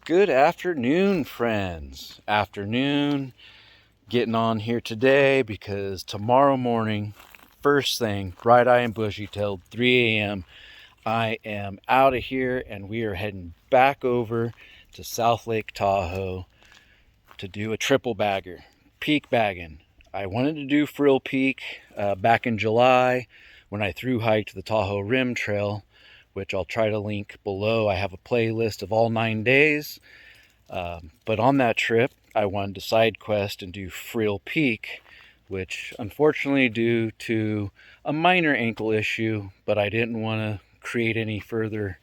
Good afternoon, friends. Afternoon. Getting on here today because tomorrow morning, first thing, bright-eyed and bushy-tailed, 3 a.m., I am out of here and we are heading back over to South Lake Tahoe to do a triple bagger, peak bagging. I wanted to do Freel Peak back in July when I thru-hiked the Tahoe Rim Trail, which I'll try to link below. I have a playlist of all 9 days. But on that trip, I wanted to side quest and do Freel Peak, which unfortunately due to a minor ankle issue, but I didn't want to create any further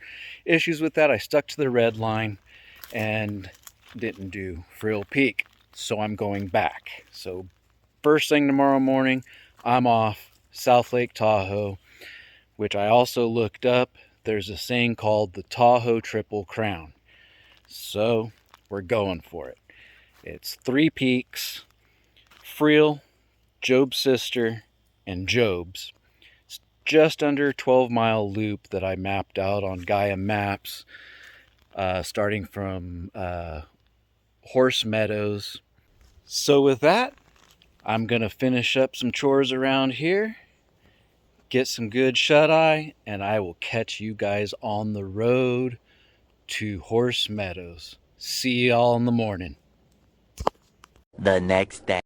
issues with that. I stuck to the red line and didn't do Freel Peak. So I'm going back. So first thing tomorrow morning, I'm off South Lake Tahoe, which I also looked up. There's a thing called the Tahoe Triple Crown. So we're going for it. It's 3 peaks: Freel, Job's Sister, and Job's. It's just under a 12-mile loop that I mapped out on Gaia Maps, starting from Horse Meadows. So with that, I'm going to finish up some chores around here, get some good shut-eye, and I will catch you guys on the road to Horse Meadows. See y'all in the morning. The next day.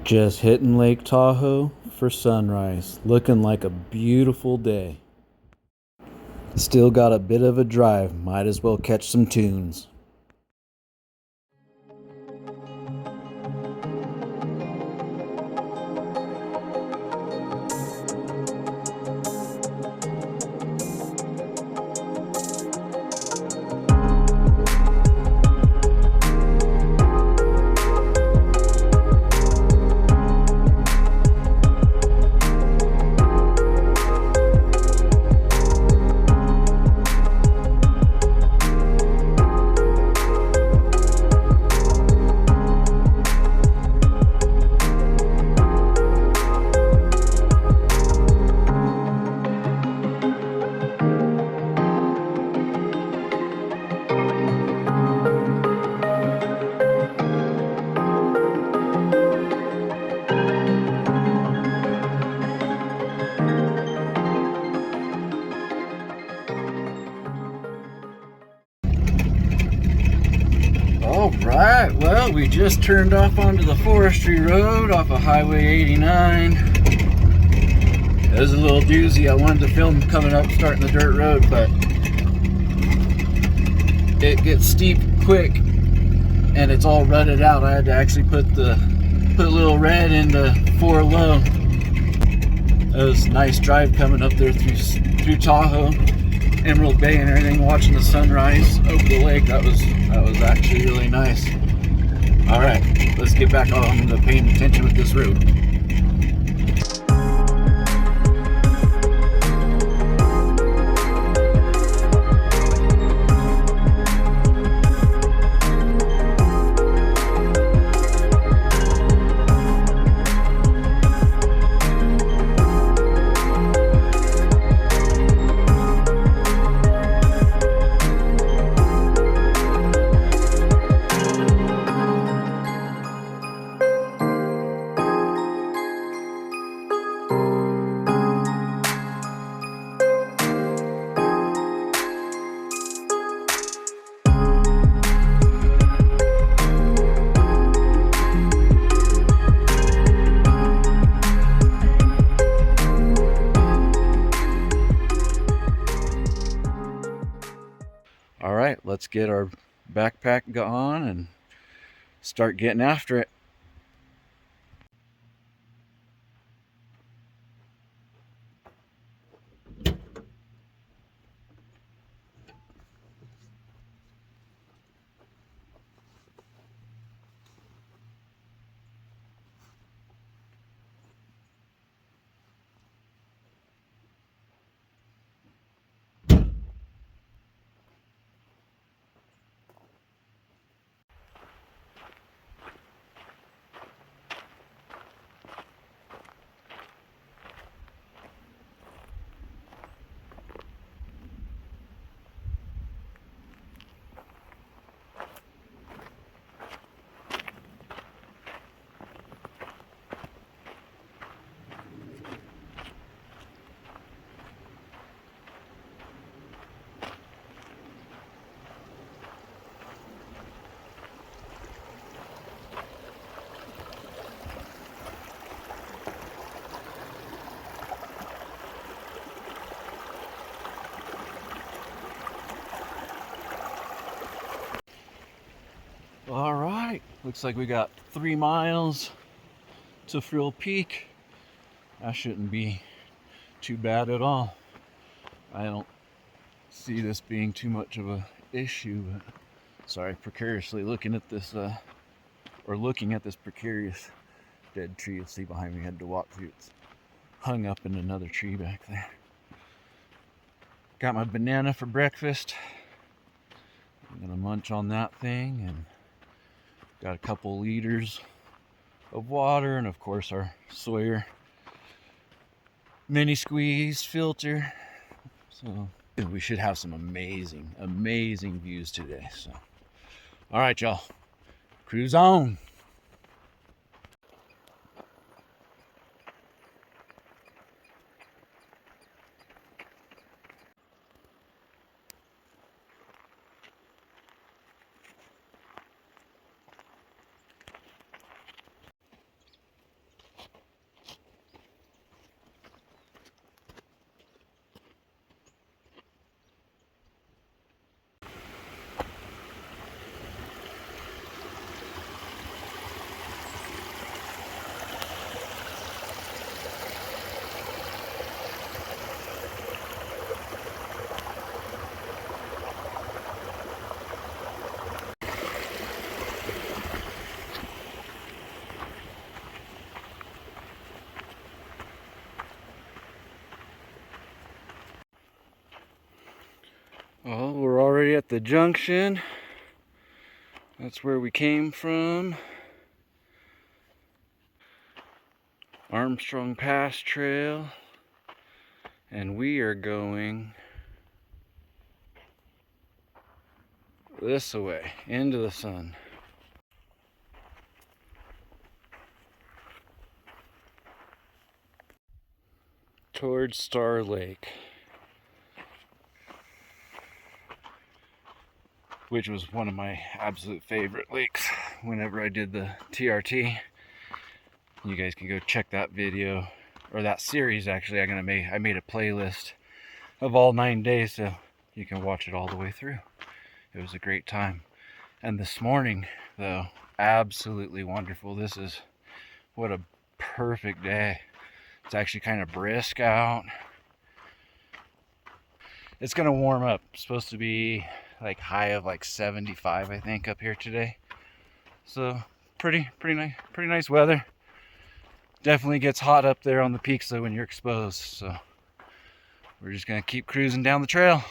Just hitting Lake Tahoe for sunrise. Looking like a beautiful day. Still got a bit of a drive. Might as well catch some tunes. Alright, well, we just turned off onto the forestry road off of Highway 89. It was a little doozy. I wanted to film coming up, starting the dirt road, but it gets steep quick and it's all rutted out. I had to actually put a little red into 4 low. It was a nice drive coming up there through Tahoe, Emerald Bay and everything, watching the sunrise over the lake. That was actually really nice. All right, let's get back on to paying attention with this road. All right, let's get our backpack on and start getting after it. All right, looks like we got 3 miles to Freel Peak. That shouldn't be too bad at all. I don't see this being too much of a issue, but sorry, precariously looking at this precarious dead tree. You'll see behind me. I had to walk through. It's hung up in another tree back there. Got my banana for breakfast. I'm gonna munch on that thing, and got a couple liters of water, and of course our Sawyer mini squeeze filter. So we should have some amazing views today. So all right, y'all, cruise on. Well, we're already at the junction. That's where we came from. Armstrong Pass Trail. And we are going this way, into the sun. Towards Star Lake, which was one of my absolute favorite lakes whenever I did the TRT. You guys can go check that video, or that series actually. I made a playlist of all 9 days, so you can watch it all the way through. It was a great time. And this morning, though, absolutely wonderful. What a perfect day. It's actually kind of brisk out. It's gonna warm up. It's supposed to be like high of like 75, I think, up here today. So pretty nice weather. Definitely gets hot up there on the peaks though when you're exposed. So we're just gonna keep cruising down the trail.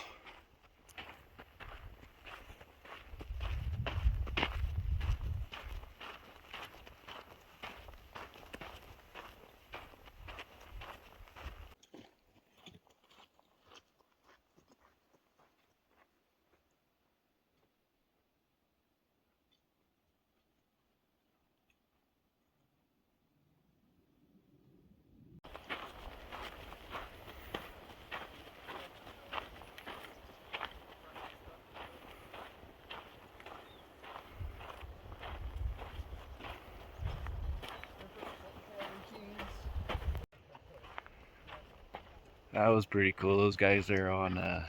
That was pretty cool. Those guys are on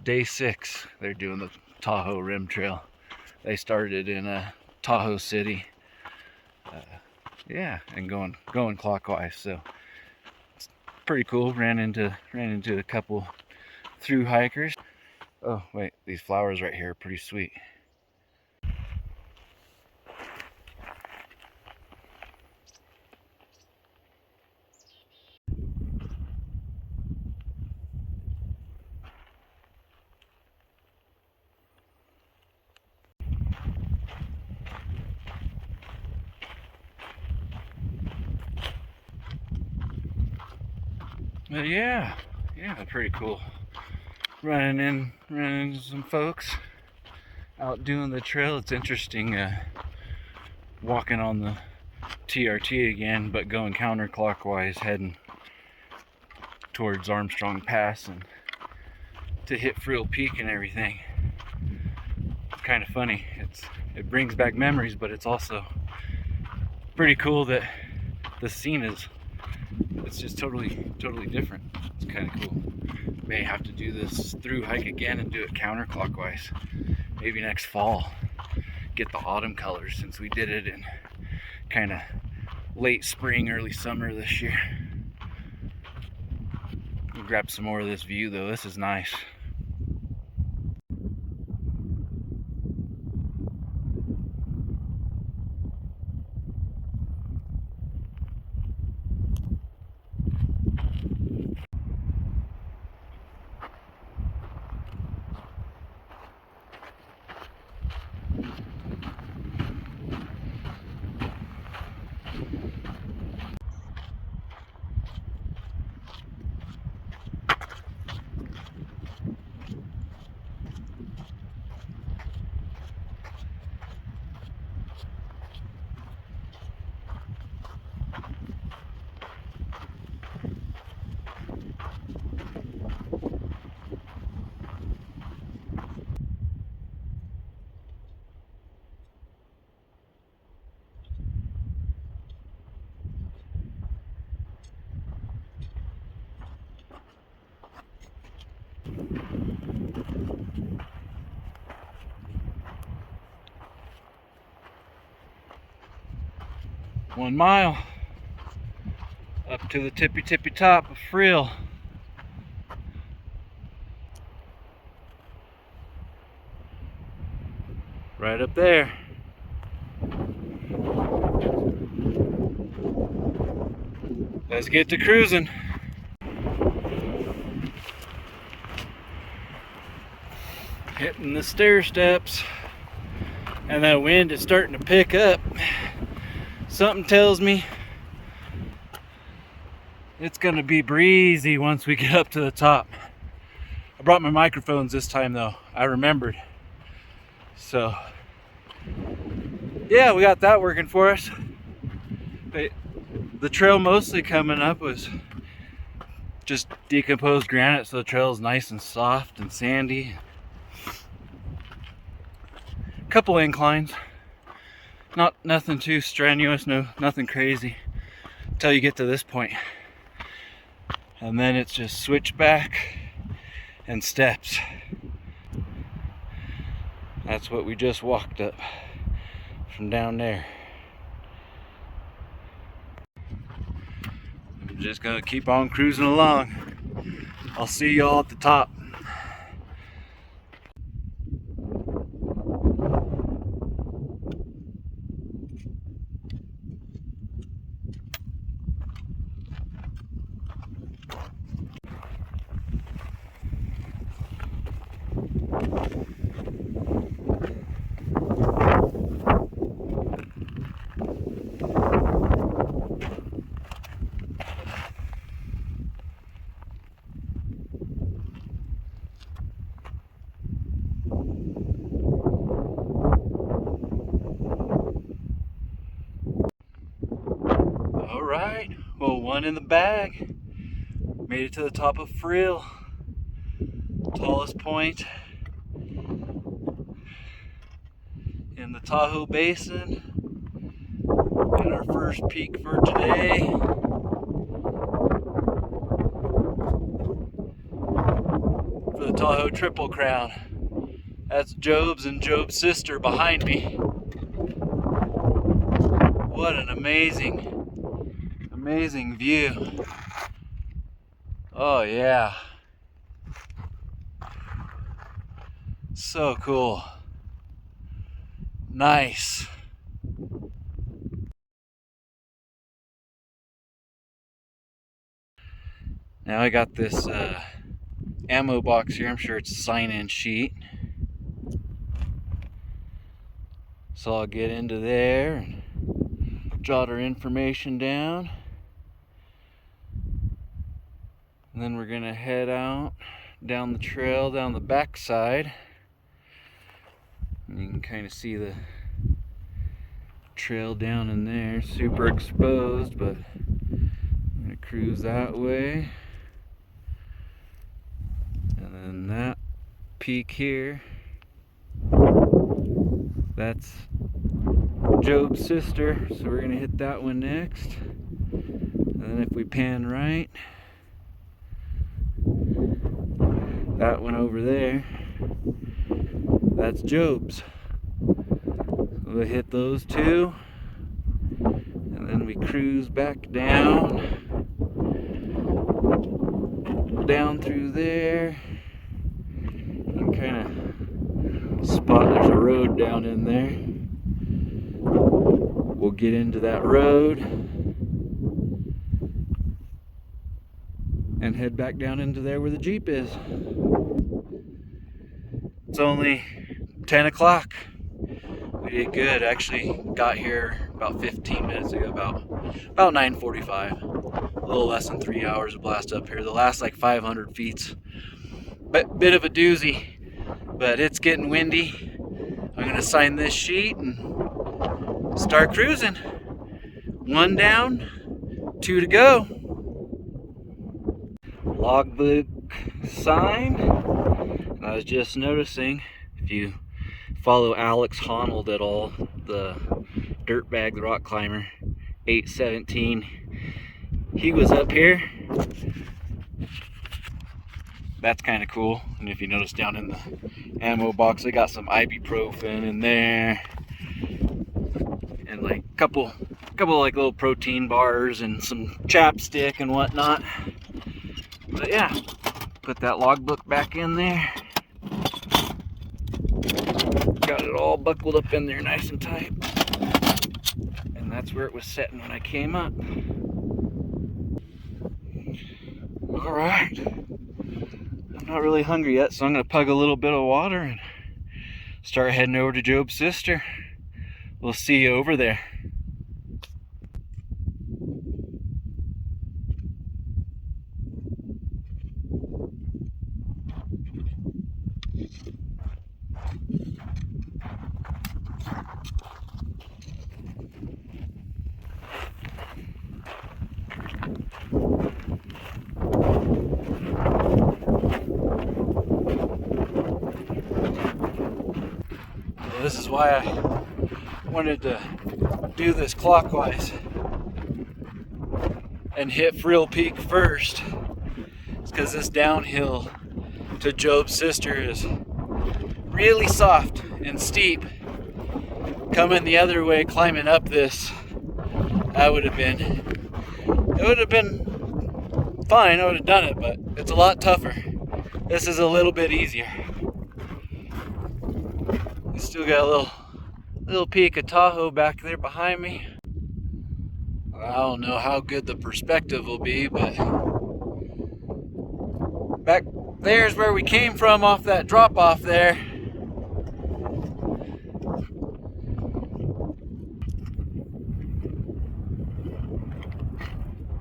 day 6. They're doing the Tahoe Rim Trail. They started in Tahoe City. Yeah, and going clockwise. So it's pretty cool. Ran into a couple through hikers. Oh wait, these flowers right here are pretty sweet. But yeah, pretty cool. Running into some folks out doing the trail. It's interesting walking on the TRT again, but going counterclockwise, heading towards Armstrong Pass and to hit Freel Peak and everything. It's kind of funny. It brings back memories, but it's also pretty cool that the scene it's just totally different. It's kind of cool. May have to do this through hike again and do it counterclockwise. Maybe next fall. get the autumn colors since we did it in kind of late spring, early summer this year. We'll grab some more of this view though. This is nice. One mile up to the tippy top of Freel. Right up there. Let's get to cruising. Hitting the stair steps, and that wind is starting to pick up. Something tells me it's gonna be breezy once we get up to the top. I brought my microphones this time though, I remembered. So yeah, we got that working for us. But the trail mostly coming up was just decomposed granite, so the trail is nice and soft and sandy. Couple inclines. Nothing too strenuous, nothing crazy until you get to this point. And then it's just switchback and steps. That's what we just walked up from down there. I'm just gonna keep on cruising along. I'll see y'all at the top. Alright, well, one in the bag. Made it to the top of Freel, tallest point in the Tahoe Basin, and our first peak for today. For the Tahoe Triple Crown. That's Job's and Job's sister behind me. What an amazing view. Oh yeah. So cool. Nice. Now I got this ammo box here. I'm sure it's a sign-in sheet. So I'll get into there and jot our information down. And then we're gonna head out down the trail, down the backside. And you can kind of see the trail down in there, super exposed, but I'm gonna cruise that way. And then that peak here, that's Job's sister, so we're gonna hit that one next. And then if we pan right, that one over there, that's Job's. We'll hit those two, and then we cruise back down through there, and kind of spot there's a road down in there. We'll get into that road and head back down into there where the Jeep is. It's only 10 o'clock. We did good. Actually got here about 15 minutes ago, about 9:45. A little less than 3 hours of blast up here. The last like 500 feet's bit of a doozy, but it's getting windy. I'm gonna sign this sheet and start cruising. 1 down, 2 to go. Logbook sign. And I was just noticing, if you follow Alex Honnold at all, the dirtbag, the rock climber, 817, he was up here. That's kind of cool. And if you notice down in the ammo box, they got some ibuprofen in there, and like a couple like little protein bars and some chapstick and whatnot. But yeah, put that logbook back in there. Got it all buckled up in there nice and tight. And that's where it was sitting when I came up. All right. I'm not really hungry yet, so I'm gonna pug a little bit of water and start heading over to Job's sister. We'll see you over there. This is why I wanted to do this clockwise and hit Freel Peak first. It's because this downhill to Job's sister is really soft and steep. Coming the other way, climbing up this, it would have been fine. I would have done it, but it's a lot tougher. This is a little bit easier. Still got a little peak of Tahoe back there behind me. I don't know how good the perspective will be, but back there's where we came from off that drop off there.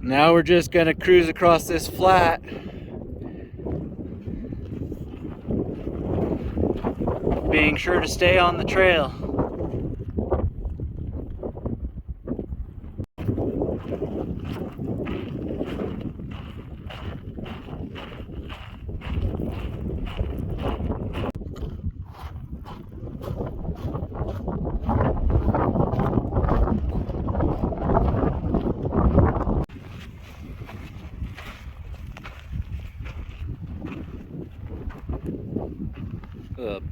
Now we're just gonna cruise across this flat. Being sure to stay on the trail.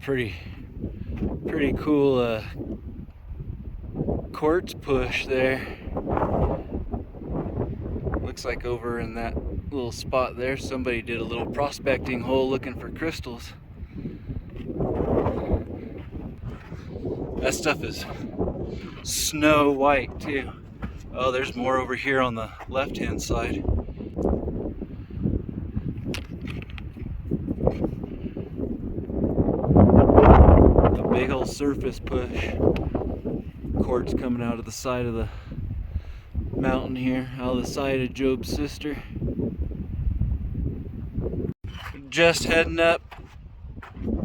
Pretty cool quartz push there. Looks like over in that little spot there somebody did a little prospecting hole looking for crystals. That stuff is snow white too. Oh, there's more over here on the left hand side. Big old surface push. Quartz coming out of the side of the mountain here, out of the side of Job's sister. Just heading up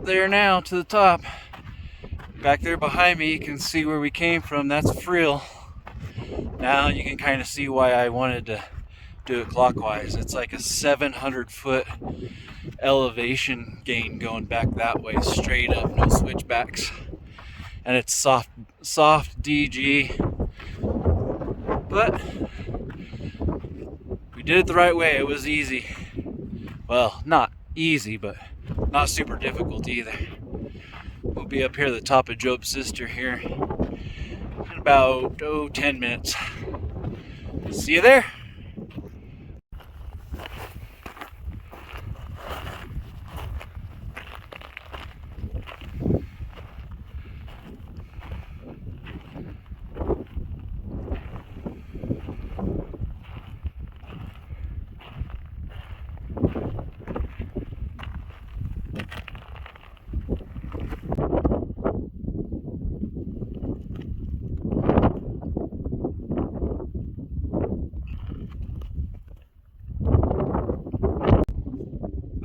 there now to the top. Back there behind me, you can see where we came from. That's Freel. Now you can kind of see why I wanted to do it clockwise. It's like a 700-foot elevation gain going back that way, straight up, no switchbacks, and it's soft DG, but we did it the right way. It was easy. Well, not easy, but not super difficult either. We'll be up here at the top of Job's sister here about 10 minutes. See you there.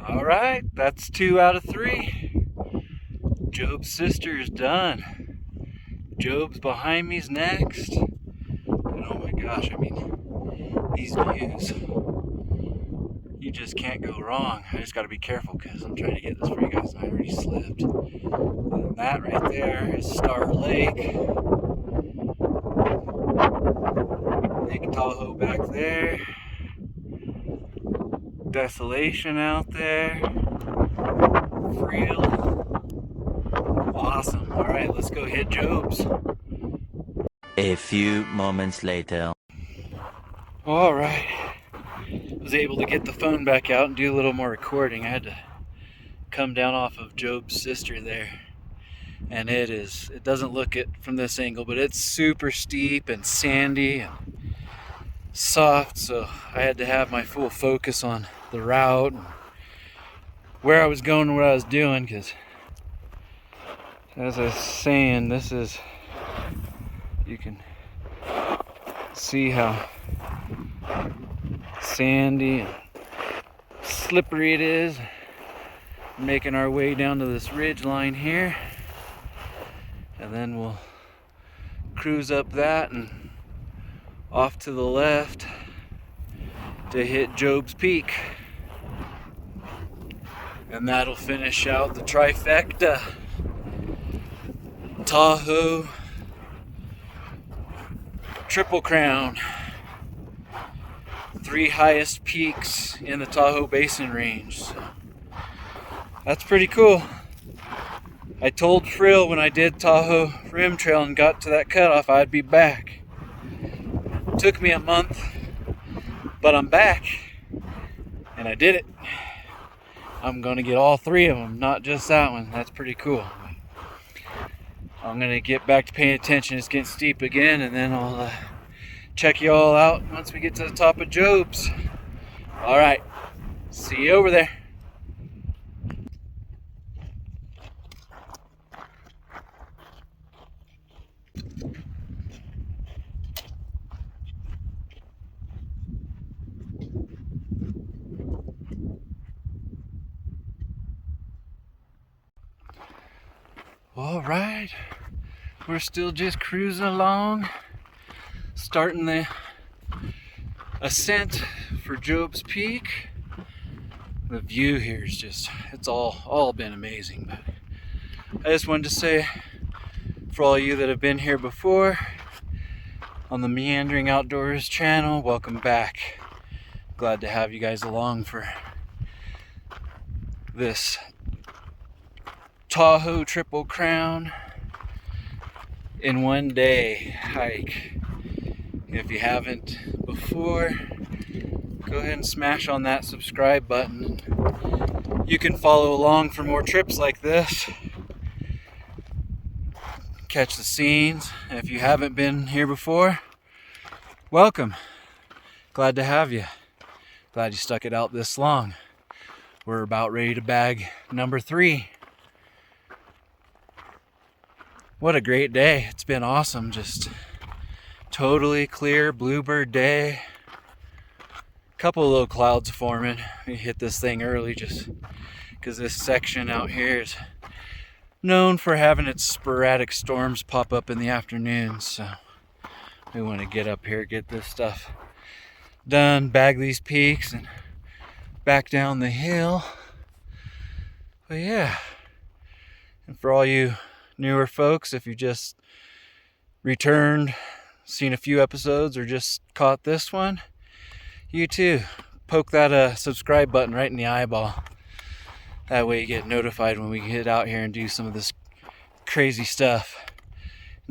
All right, that's 2 out of 3. Job's sister is done. Job's behind me's next. And oh my gosh, I mean, these views, you just can't go wrong. I just got to be careful because I'm trying to get this for you guys and I already slipped. And that right there is Star Lake. Lake Tahoe back there. Desolation out there. Freel. Awesome. All right, let's go hit Job's. A few moments later. All right. Was able to get the phone back out and do a little more recording. I had to come down off of Job's sister there. And it doesn't look it from this angle, but it's super steep and sandy and soft, so I had to have my full focus on the route and where I was going and what I was doing, because as I was saying, this is, you can see how sandy and slippery it is. Making our way down to this ridge line here, and then we'll cruise up that and off to the left to hit Job's Peak, and that'll finish out the trifecta. Tahoe Triple Crown, 3 highest peaks in the Tahoe Basin range. So that's pretty cool. I told Freel when I did Tahoe Rim Trail and got to that cutoff I'd be back. Took me a month, but I'm back, and I did it. I'm gonna get all 3 of them, not just that one. That's pretty cool. I'm gonna get back to paying attention. It's getting steep again, and then I'll check you all out once we get to the top of Job's. All right, see you over there. All right, we're still just cruising along, starting the ascent for Job's Peak. The view here is just, it's all been amazing. But I just wanted to say, for all you that have been here before on the Meandering Outdoors channel, welcome back. Glad to have you guys along for this Tahoe Triple Crown in one day hike. If you haven't before, go ahead and smash on that subscribe button. You can follow along for more trips like this. Catch the scenes. If you haven't been here before, welcome. Glad to have you. Glad you stuck it out this long. We're about ready to bag number 3. What a great day. It's been awesome. Just totally clear bluebird day. Couple of little clouds forming. We hit this thing early just because this section out here is known for having its sporadic storms pop up in the afternoon. So we want to get up here, get this stuff done, bag these peaks, and back down the hill. But yeah, and for all you newer folks, if you just returned, seen a few episodes, or just caught this one, you too, poke that subscribe button right in the eyeball. That way you get notified when we get out here and do some of this crazy stuff.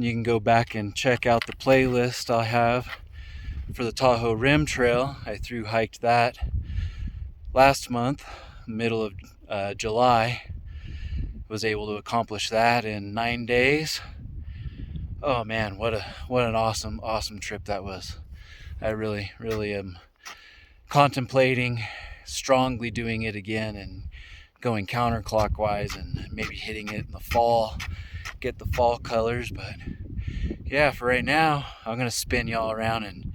You can go back and check out the playlist I have for the Tahoe Rim Trail. I thru-hiked that last month, middle of July. Was able to accomplish that in 9 days. Oh man, what an awesome trip that was. I really am contemplating strongly doing it again and going counterclockwise and maybe hitting it in the fall, get the fall colors. But yeah, for right now, I'm gonna spin y'all around and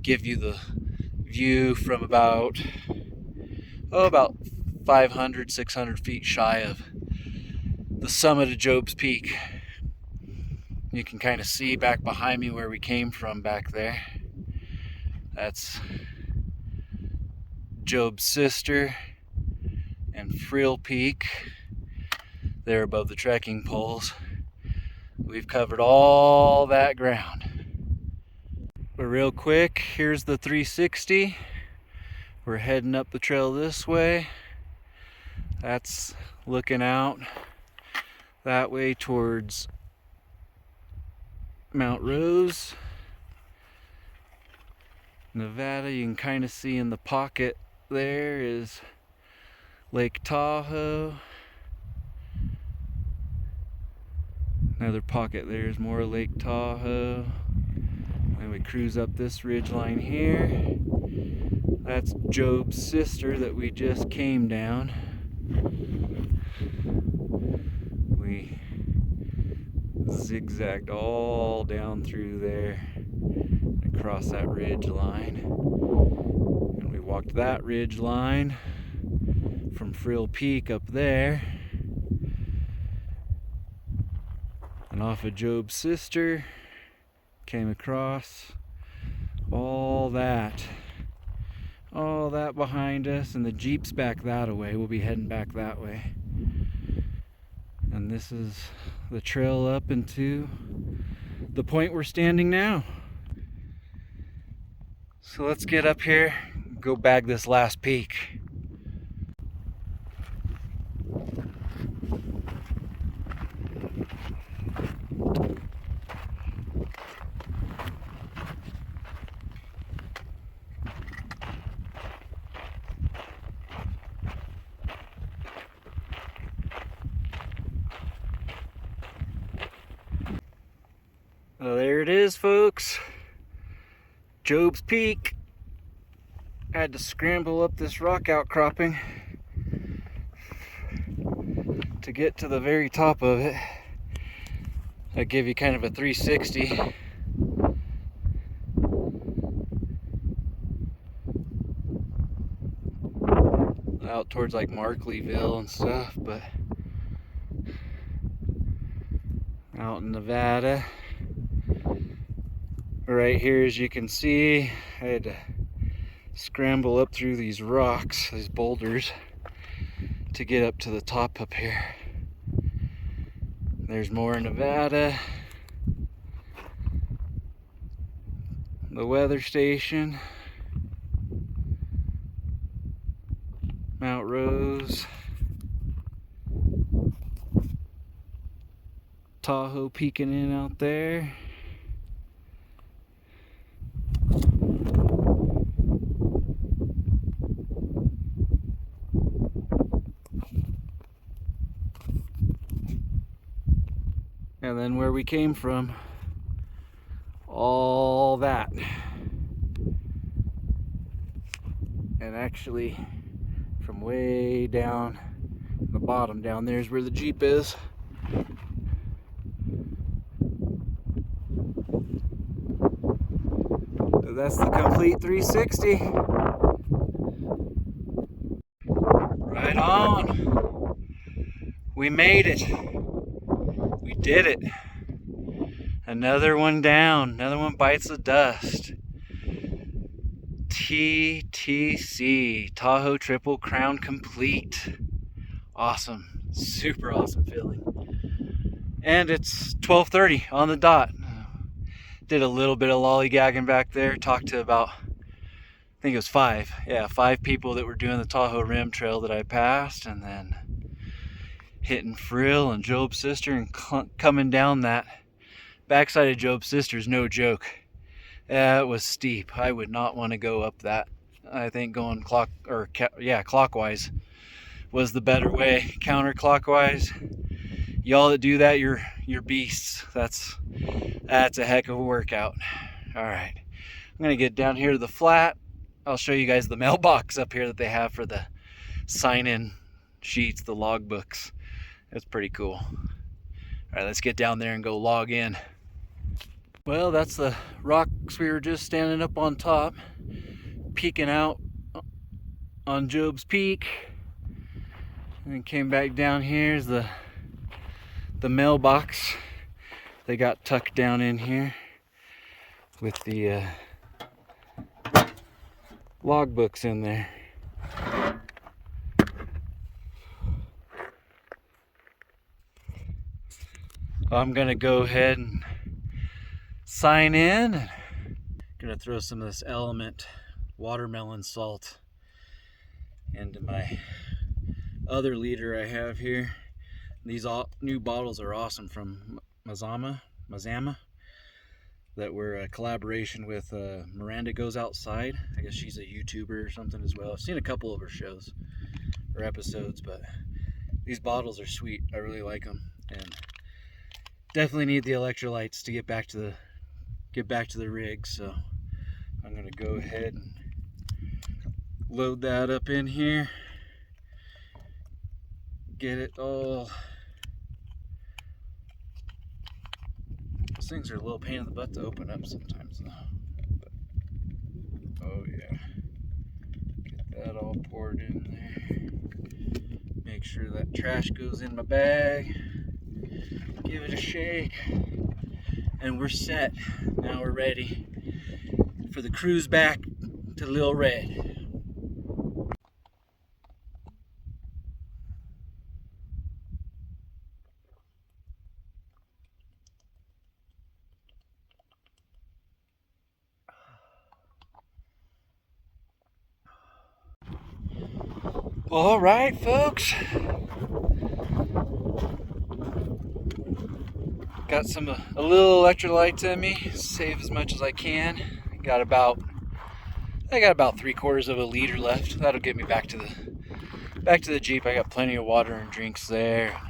give you the view from about 500, 600 feet shy of the summit of Job's Peak. You can kind of see back behind me where we came from back there. That's Job's sister and Freel Peak. They're above the trekking poles. We've covered all that ground. But real quick, here's the 360. We're heading up the trail this way. That's looking out that way towards Mount Rose, Nevada. You can kind of see in the pocket there is Lake Tahoe. Another pocket there is more Lake Tahoe. And we cruise up this ridgeline here. That's Job's sister that we just came down. We zigzagged all down through there across that ridge line, and we walked that ridge line from Freel Peak up there and off of Job's sister, came across all that behind us, and the Jeep's back that way. We'll be heading back that way. And this is the trail up into the point we're standing now. So let's get up here, go bag this last peak. Well, there it is, folks. Job's Peak. I had to scramble up this rock outcropping to get to the very top of it. I give you kind of a 360. Out towards like Markleyville and stuff, but out in Nevada. Right here, as you can see, I had to scramble up through these rocks, these boulders, to get up to the top up here. There's more Nevada. The weather station. Mount Rose. Tahoe peeking in out there. And then where we came from, all that. And actually, from way down the bottom down there is where the Jeep is. So that's the complete 360. Right on. We made it. We did it. Another one down. Another one bites the dust. TTC, Tahoe Triple Crown complete. Awesome. Super awesome feeling. And it's 12:30 on the dot. Did a little bit of lollygagging back there. Talked to about, I think it was 5. Yeah, 5 people that were doing the Tahoe Rim Trail that I passed. And then hitting Freel and Job's sister and coming down that Backside of Job's Sister's no joke. It was steep. I would not want to go up that. I think going clockwise was the better way. Counterclockwise, y'all that do that, you're beasts. That's a heck of a workout. All right, I'm gonna get down here to the flat. I'll show you guys the mailbox up here that they have for the sign-in sheets, the logbooks. That's pretty cool. All right, let's get down there and go log in. Well, that's the rocks we were just standing up on top, peeking out on Job's Peak. And then came back down. Here's the mailbox. They got tucked down in here with the logbooks in there. I'm gonna go ahead and sign in. Gonna throw some of this Element watermelon salt into my other liter I have here. These new bottles are awesome from Mazama, that were a collaboration with Miranda Goes Outside. I guess she's a YouTuber or something as well. I've seen a couple of her shows or episodes, but these bottles are sweet. I really like them, and definitely need the electrolytes to get back to the rig. So I'm gonna go ahead and load that up in here, get it all. Those things are a little pain in the butt to open up sometimes though. But, oh yeah, get that all poured in there. Make sure that trash goes in my bag. Give it a shake, and we're set. Now we're ready for the cruise back to Lil Red. All right, folks. Got a little electrolytes in me. Save as much as I can. I got about 3/4 of a liter left. That'll get me back to the Jeep. I got plenty of water and drinks there.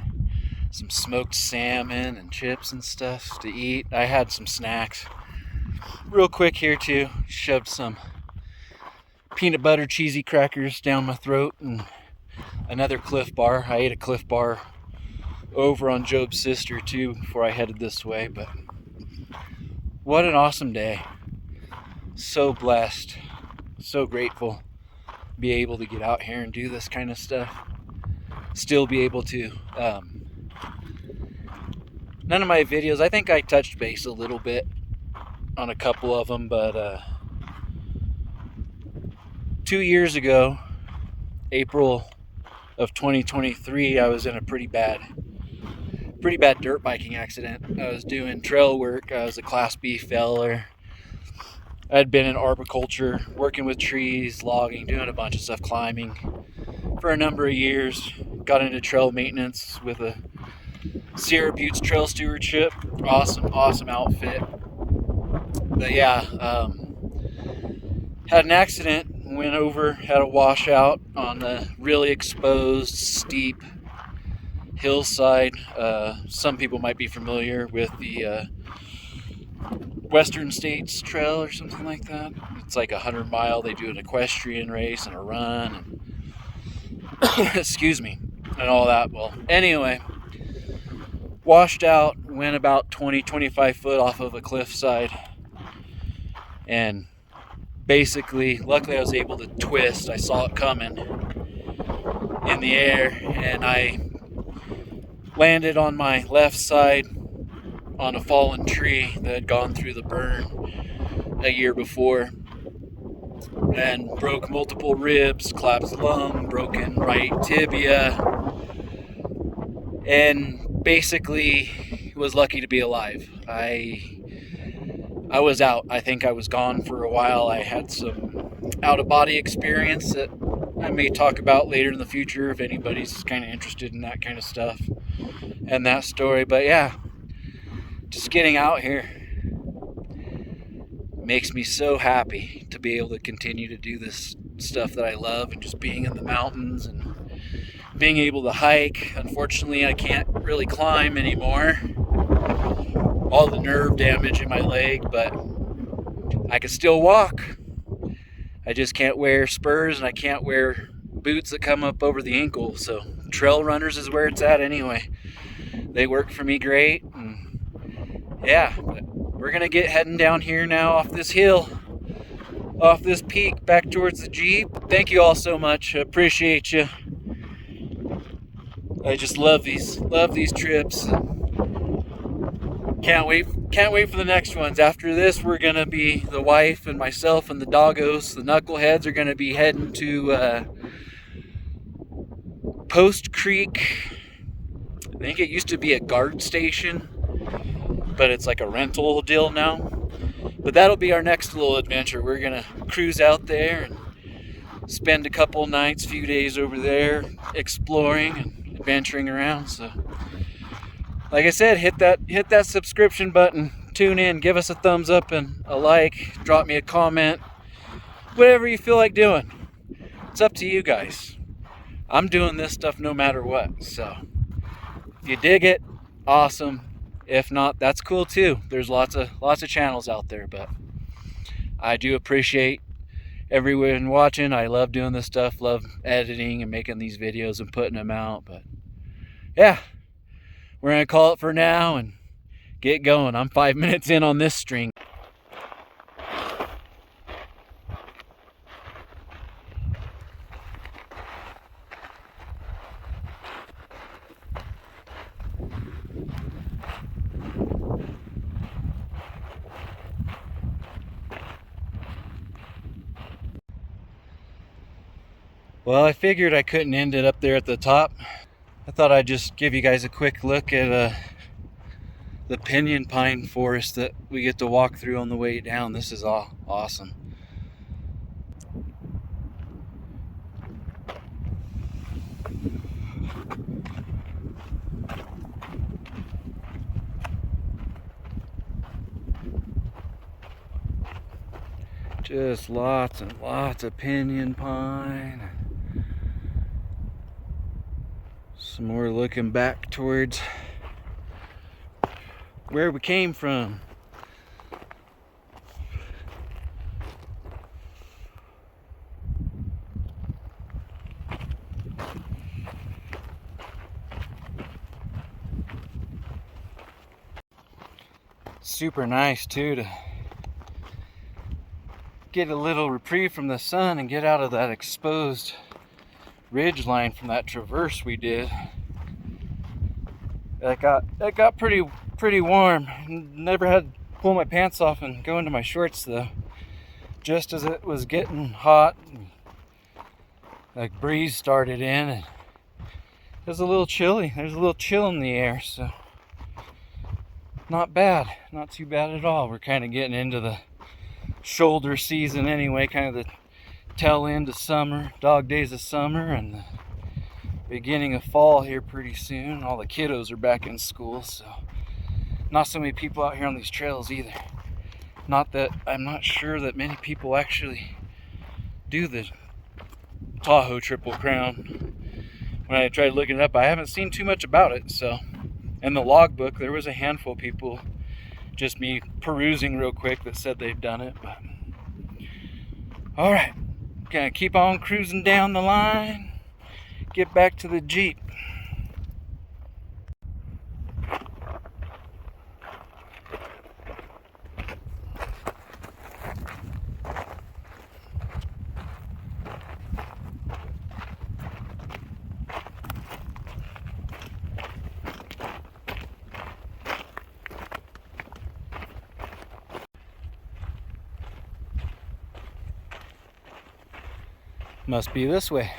Some smoked salmon and chips and stuff to eat. I had some snacks. Real quick here too. Shoved some peanut butter cheesy crackers down my throat and another Cliff Bar. I ate a Cliff Bar over on Job's Sister too before I headed this way. But what an awesome day. So blessed, so grateful to be able to get out here and do this kind of stuff. Still be able to none of my videos, I think I touched base a little bit on a couple of them, but 2 years ago, April of 2023, I was in a pretty bad dirt biking accident. I was doing trail work. I was a Class B feller. I'd been in arboriculture, working with trees, logging, doing a bunch of stuff, climbing for a number of years. Got into trail maintenance with a Sierra Buttes Trail Stewardship. Awesome outfit. But yeah, had an accident, went over, had a washout on a really exposed, steep hillside. Some people might be familiar with the Western States Trail or something like that. It's like 100-mile. They do an equestrian race and a run, and excuse me, and all that. Well, anyway, washed out, went about 20-25 foot off of a cliffside, and basically, luckily I was able to twist. I saw it coming in the air, and I landed on my left side on a fallen tree that had gone through the burn a year before, and broke multiple ribs, collapsed lung, broken right tibia, and basically was lucky to be alive. I was out. I think I was gone for a while. I had some out-of-body experience that I may talk about later in the future if anybody's kind of interested in that kind of stuff and that story. But yeah, just getting out here makes me so happy to be able to continue to do this stuff that I love, and just being in the mountains and being able to hike. Unfortunately, I can't really climb anymore. All the nerve damage in my leg, but I can still walk. I just can't wear spurs, and I can't wear boots that come up over the ankle. So trail runners is where it's at anyway. They work for me great. And yeah, but we're gonna get heading down here now off this hill, off this peak, back towards the Jeep. Thank you all so much. I appreciate you. I just love these trips. Can't wait for the next ones. After this, we're gonna be, the wife and myself and the doggos, the knuckleheads, are gonna be heading to Post Creek. I think it used to be a guard station, but it's like a rental deal now. But that'll be our next little adventure. We're gonna cruise out there and spend a couple nights, few days over there exploring and adventuring around. So like I said, hit that subscription button, tune in, give us a thumbs up and a like, drop me a comment, whatever you feel like doing. It's up to you guys. I'm doing this stuff no matter what. So if you dig it, awesome. If not, that's cool too. There's lots of channels out there, but I do appreciate everyone watching. I love doing this stuff, love editing and making these videos and putting them out. But yeah, we're gonna call it for now and get going. I'm 5 minutes in on this string. Well, I figured I couldn't end it up there at the top. I thought I'd just give you guys a quick look at the pinyon pine forest that we get to walk through on the way down. This is all awesome. Just lots and lots of pinyon pine. Some more looking back towards where we came from. Super nice too to get a little reprieve from the sun and get out of that exposed ridge line from that traverse we did. It got pretty warm. Never had to pull my pants off and go into my shorts though. Just as it was getting hot, the breeze started in and it was a little chilly. There's a little chill in the air, so not bad. Not too bad at all. We're kind of getting into the shoulder season anyway, kind of the tail end of summer, dog days of summer, and the beginning of fall here pretty soon. All the kiddos are back in school, so not so many people out here on these trails either. Not that I'm not sure that many people actually do the Tahoe Triple Crown. When I tried looking it up, I haven't seen too much about it. So in the logbook there was a handful of people, just me perusing real quick, that said they've done it. But all right, gonna keep on cruising down the line, get back to the Jeep. Must be this way.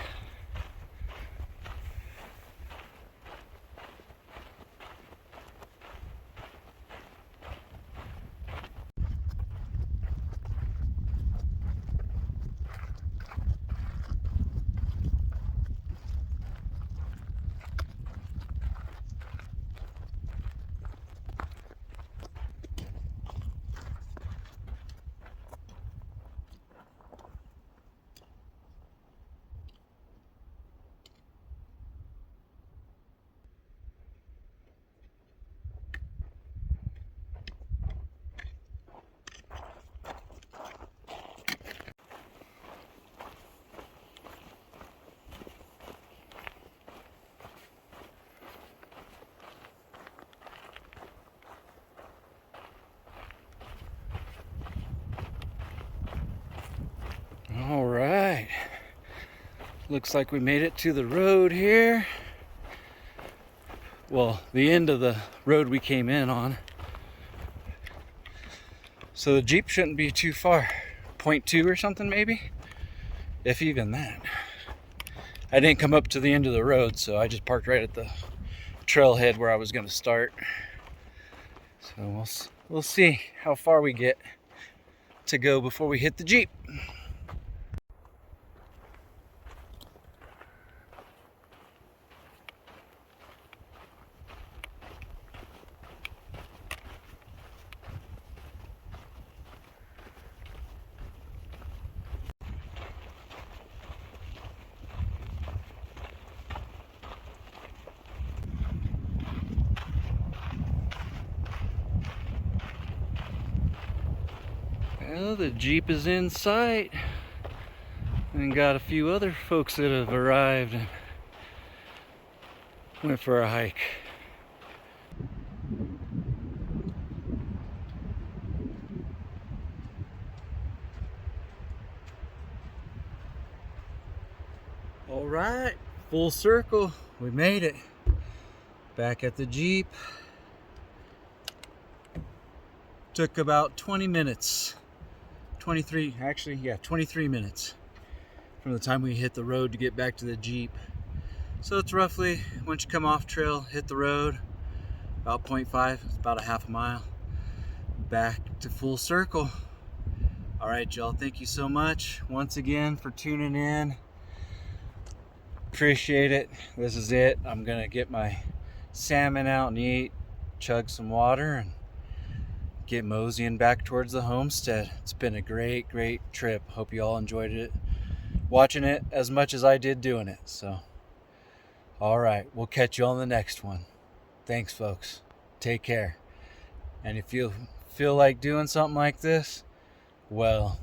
Looks like we made it to the road here. Well, the end of the road we came in on. So the Jeep shouldn't be too far. 0.2 or something maybe, if even that. I didn't come up to the end of the road, so I just parked right at the trailhead where I was going to start. So we'll see how far we get to go before we hit the Jeep. Well, the Jeep is in sight, and got a few other folks that have arrived and went for a hike. All right, full circle, we made it. Back at the Jeep. Took about 20 minutes. 23 minutes from the time we hit the road to get back to the Jeep. So it's roughly, once you come off trail, hit the road, about 0.5, it's about a half a mile, back to full circle. All right, y'all, thank you so much once again for tuning in. Appreciate it. This is it. I'm gonna get my salmon out and eat, chug some water, and get moseying back towards the homestead. It's been a great trip. Hope you all enjoyed it, watching it as much as I did doing it. So all right, we'll catch you on the next one. Thanks, folks. Take care. And if you feel like doing something like this, well,